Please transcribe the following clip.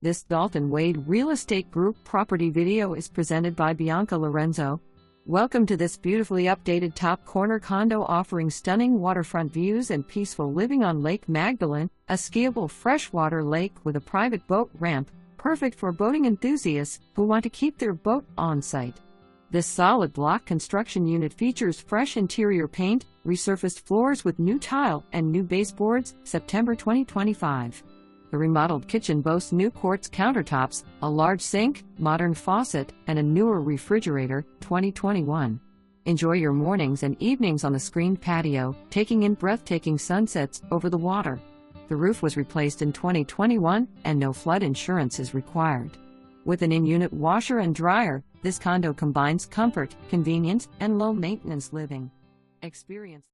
This Dalton Wade Real Estate Group property video is presented by Bianca Lorenzo. Welcome to this beautifully updated top corner condo offering stunning waterfront views and peaceful living on Lake Magdalene, a skiable freshwater lake with a private boat ramp, perfect for boating enthusiasts who want to keep their boat on site. This solid block construction unit features fresh interior paint, resurfaced floors with new tile and new baseboards, September 2025. The remodeled kitchen boasts new quartz countertops, a large sink, modern faucet, and a newer refrigerator, 2021. Enjoy your mornings and evenings on the screened patio, taking in breathtaking sunsets over the water. The roof was replaced in 2021, and no flood insurance is required. With an in-unit washer and dryer, this condo combines comfort, convenience, and low-maintenance living experience.